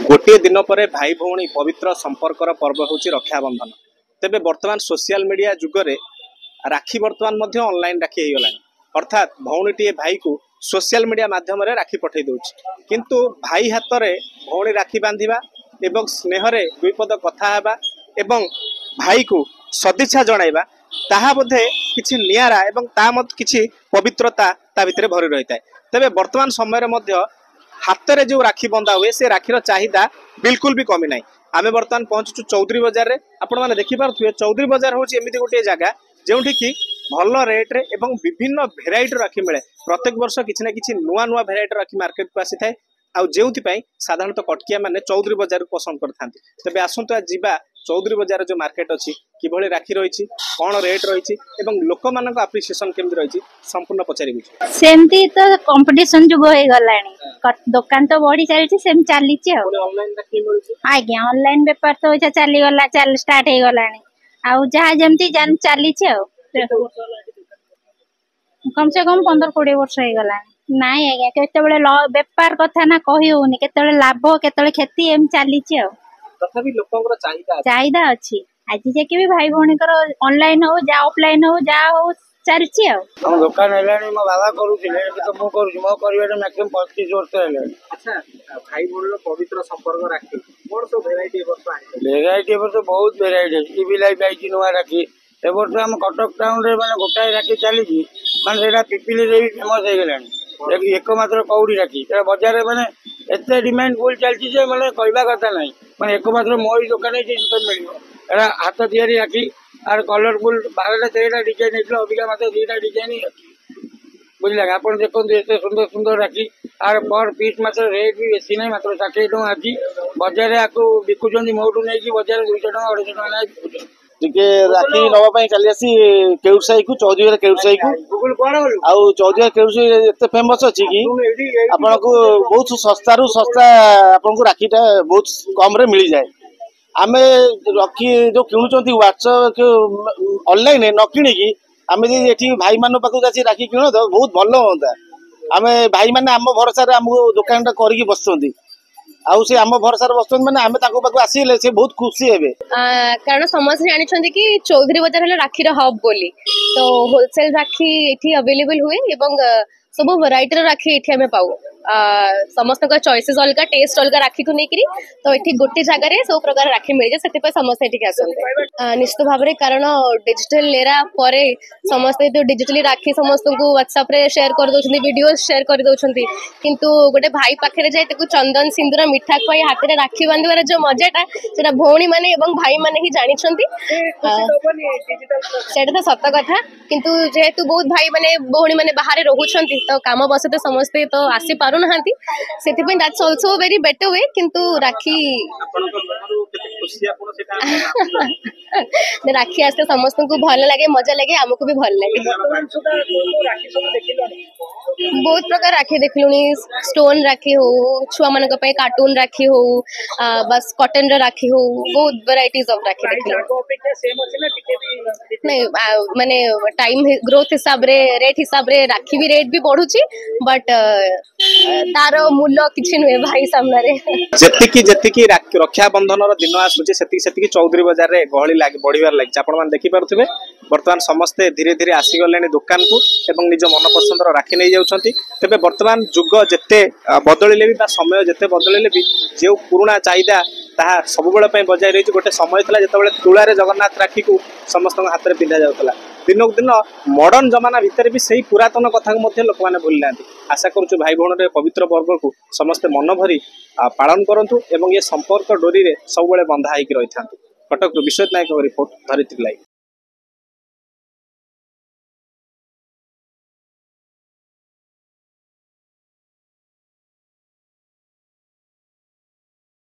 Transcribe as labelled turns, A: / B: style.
A: गोटे दिन पर भाई भौणी पवित्र संपर्कर पर्व हूँ रक्षाबंधन। तेबे वर्तमान सोशल मीडिया जुगरे राखी वर्तमान मध्य ऑनलाइन राखी हो गला। अर्थात भौणीटीए भाई को सोशल मीडिया माध्यम राखी पठे दौच किंतु भाई हाथ में भौणी राखी बांधिबा एवं स्नेहरे दुईपद कथा हेबा एवं भाई को सदिच्छा जणाइबा ताहा बोधे किछि नियारा एवं ता मत किछि पवित्रता ता भितरे भरी रही है। तेबे वर्तमान समय मध्य हाथ में जो राखी बंधा हुए से राखीर चाहिदा बिल्कुल भी कमी ना। आम बर्तमान पहुंचु चौधरी बजार में। आपण मैंने देखिपे चौधरी बजार हूँ एमती गोटे जगह जो भल रेट्रे एवं विभिन्न भेराइटी राखी मिले। प्रत्येक वर्ष किसी ना कि नुआ नुआ भेराइटी राखी मार्केट को आसी थाए जो साधारणतः कटकिया मैंने चौधरी बजार को पसंद करते। तेज आसतु आज जा चौधरी बजार जो मार्केट अच्छी कि राखी रही कौन रेट रही लोक मान आप्रिसीएसन केमती रही संपूर्ण पचारि
B: सेमती तो कंपटीशन जुग हो गलानी दुकान तो बढ़ी चलती सेम चली आज्ञा ऑनलाइन बेपार तो चली गला चल स्टार्ट हो गलानी आउ जहाँ जमती चली कम से कम 15-20 वर्ष हो गलानी। नाई आज्ञा केतबेले बेपार कथा ना कही होनी केतबेले लाभ केतबेले क्षति एम चली
A: तथापि लोकंकर
B: चाहिदा अच्छी आज जाके भी भाई भौणी ऑनलाइन हो जा ऑफलाइन हो जा हो चलची
C: हम दुकान हेलानी मो बाबा करूथिले तो मो करू मो करिवारे मैक्सिमम 25 वर्ष हेलानी।
A: अच्छा भाई भौणी पवित्र संपर्क राखी कोन सो वेराइटी
C: तो बहुत वेराइटी टीवी लाइव आइची नुआ राखी ए वर्ष हम कटक टाउन रे माने गोटाई राखी चली माने सेटा पिपिली रे भी फेमस हो गलानी एकमात्र कौड़ी राखी बजार माने एते डिमांड फुल चलची जे माने कहबा कथा नहीं माने एकमात्र मोई दुकान मिल हाथ तैयारी राखी आर कलरफुल 12-13 डिजाइन है अबिका मात्र 2टा डिजाइन बुझे आप देखो एत सुंदर सुंदर राखी आर पर पीस मात्र रेट भी बेसी ना मात्र 60 टଙ୍କା आज बजार आपको बिकुंट मोटू नहीं बजार 200 टଙ୍କା 250 टଙ୍କା ना
D: टिके राखी नवा चली आसी केउसाई को चौधरी केउसाई को आउ चौधरी केउसाई एते फेमस अछि कि आपन को बहुत सस्ता रु सस्ता आपन को राखीटा बहुत कम रे मिल जाए। आमे रखी जो किणुचंती व्हाट्सएप ऑनलाइन न किणी आमे एठी भाई मान पाखु जासी राखी किण तो बहुत भल होता। आमे भाई माने आम भरोसा रे हमको दुकान टा करके बसचंती आउ से आम भरोसा रे बसचंती माने आमे ताको पाखु आसीले से बहुत खुशी हेबे
E: कारण समस्त जानि छंती कि चौधरी बाजार हला राखी रो हब बोली तो होलसेल राखी एठी अवेलेबल हुए एवं सब वैरायटी राखी एठी हमें पाऊ समस्त चॉइसेस अलग टेस्ट अलग राखी को लेकिन तो ये गोटे जगह सब प्रकार राखी मिल जाए से समस्त ये आसते निश्चित भाव में कारण डिजिटल एरा पर समस्त तो डिजिटली राखी समस्त को व्हाट्सएप रे शेयर कर दौरान वीडियो शेयर कर दौरान किंतु गोटे भाई पाखे जाए चंदन सिंदूर मिठा खुआई हाथ में राखी बांधार जो मजाटा से भौणी मैंने भाई मैंने ही जानी तो सत कथा किंतु जेहेतु बहुत भाई मैंने भौणी मैंने बाहर रोचन तो काम बसते समस्ते तो आसी पार that's also very better way किंतु राखी राखी आसते समस्त को भल लगे मजा लगे आमको भी भल लगे। बहुत प्रकार राखी देखलुनी स्टोन राखी हो छुआ मान कार्टून राखी हो बस कॉटन राखी हो बहुत वेराइटीज ऑफ राखी नहीं माने टाइम ग्रोथ हिसाब रे रेट हिसाब रे राखी भी रेट भी बढ़ुची बट तार मूल्य किछि नुहे भाई सामने
A: जेतिकी रक्षाबंधन दिन आसुची सेतिकी चौधरी बाजार रे गहली लाग बढ़िबार लागि आपण मान देखि पारुथिबे वर्तमान समस्ते धीरे धीरे आसी गलेनी दुकान को एवं निज मन पसंदर राखी नहीं जाउछंती। तेबे वर्तमान जुग जेते बदलिले भी समय जेते बदलिले भी जो पुराना चाहिदा ताहा सब बेले बजाय रही गोटे समय था जिते तुलारे जगन्नाथ राखी को समस्त हाथ में पिंधा जाऊला दिन दिन मॉडर्न जमाना भितर भी सही पुरातन कथा को लोक मैंने भूली ना। आशा करूँ भाई भौणी पवित्र पर्व को समस्ते मन भरी पालन करूँ एवं ये संपर्क डोरी सब बंधा होकर रही था। कटक विश्वजित नायक रिपोर्ट धरित्री लाइव।